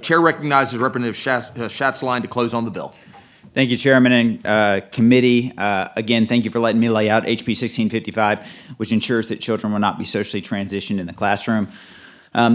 Chair recognizes Representative Schatzline to close on the bill. Thank you, Chairman and committee. Again, thank you for letting me lay out HB 1655, which ensures that children will not be socially transitioned in the classroom.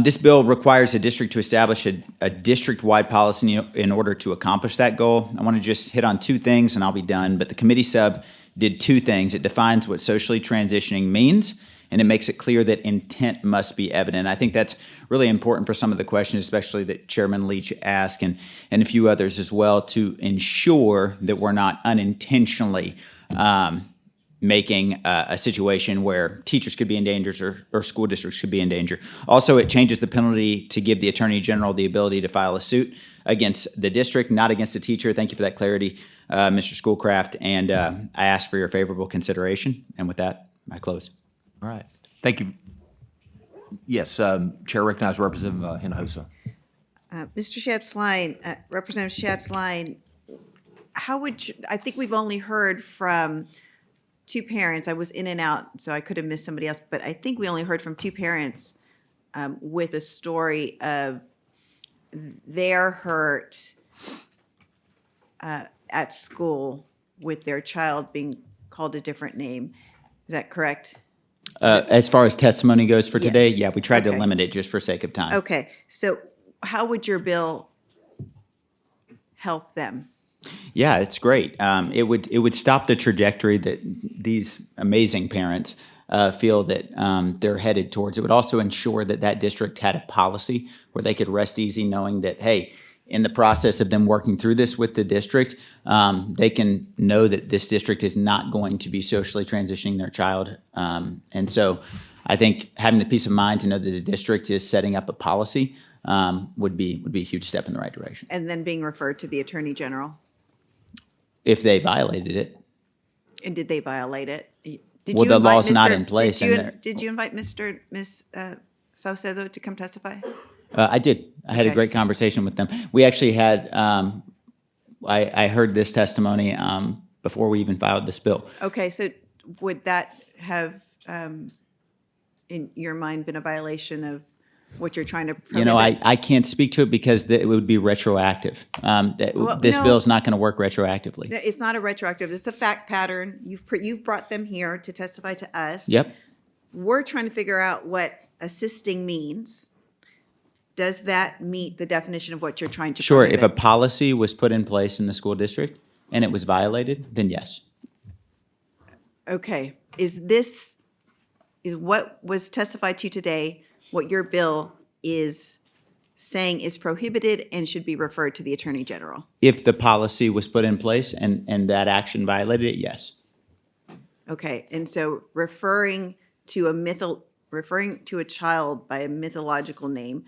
This bill requires a district to establish a district-wide policy in order to accomplish that goal. I want to just hit on two things, and I'll be done. But the committee sub did two things. It defines what socially transitioning means, and it makes it clear that intent must be evident. I think that's really important for some of the questions, especially that Chairman Leach asked, and a few others as well, to ensure that we're not unintentionally making a situation where teachers could be in danger or school districts could be in danger. Also, it changes the penalty to give the Attorney General the ability to file a suit against the district, not against the teacher. Thank you for that clarity, Mr. Schoolcraft, and I ask for your favorable consideration. And with that, I close. All right. Thank you. Yes, Chair recognizes Representative Hinojosa. Mr. Schatzline, Representative Schatzline, how would you, I think we've only heard from two parents. I was in and out, so I could have missed somebody else, but I think we only heard from two parents with a story of their hurt at school with their child being called a different name. Is that correct? As far as testimony goes for today, Yes. yeah, we tried to Okay. limit it just for sake of time. Okay, so how would your bill help them? Yeah, it's great. It would stop the trajectory that these amazing parents feel that they're headed towards. It would also ensure that that district had a policy where they could rest easy knowing that, hey, in the process of them working through this with the district, they can know that this district is not going to be socially transitioning their child. And so I think having the peace of mind to know that the district is setting up a policy would be a huge step in the right direction. And then being referred to the Attorney General? If they violated it. And did they violate it? Did Well, you the invite law's not Mr. in place, Did you, and they're- did you invite Ms. Saucedo to come testify? I did. I had a Okay. great conversation with them. We actually had, I heard this testimony before we even filed this bill. Okay, so would that have, in your mind, been a violation of what you're trying to prohibit? You know, I can't speak to it because it would be retroactive. Well, This no. bill is not going to work retroactively. No, it's not a retroactive. It's a fact pattern. You've brought them here to testify to us. Yep. We're trying to figure out what assisting means. Does that meet the definition of what you're trying to Sure. prohibit? If a policy was put in place in the school district and it was violated, then yes. Okay, is what was testified to today, what your bill is saying is prohibited and should be referred to the Attorney General? If the policy was put in place and that action violated it, yes. Okay, and so referring to a child by a mythological name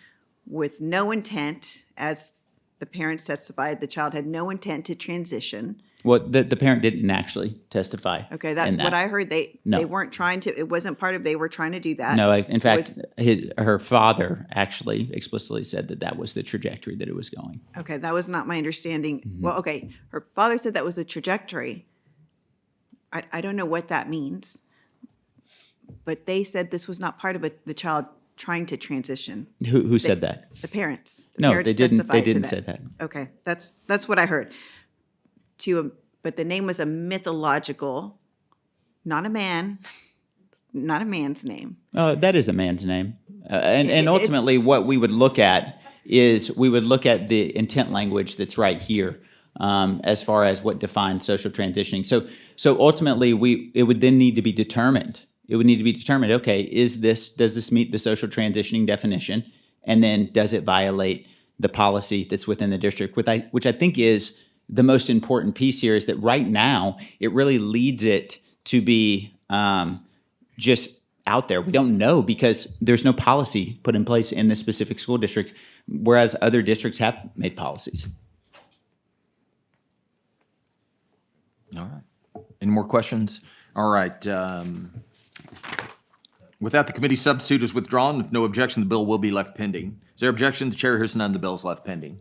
with no intent, as the parents testified, the child had no intent to transition. Well, the parent didn't actually testify. Okay, that's in what that. I heard. They weren't trying to, it wasn't part of, they were trying to do that. No, in fact, Was- her father actually explicitly said that that was the trajectory that it was going. Okay, that was not my understanding. Mm-hmm. Well, okay, her father said that was the trajectory. I don't know what that means, but they said this was not part of it, the child trying to transition. Who said that? The parents. The No, parents they didn't. testified They to didn't say that. Okay, that's what I heard. But the name was a mythological, not a man, not a man's name. That is a man's name, and It's- ultimately, what we would look at is we would look at the intent language that's right here, as far as what defines social transitioning. So ultimately, it would then need to be determined. It would need to be determined. Okay, does this meet the social transitioning definition, and then does it violate the policy that's within the district? Which I think is the most important piece here, is that right now it really leads it to be just out there. We don't know because there's no policy put in place in this specific school district, whereas other districts have made policies. All right. Any more questions? All right. With that, the committee substitute is withdrawn. If no objection, the bill will be left pending. Is there objection? The chair hears none. The bill is left pending.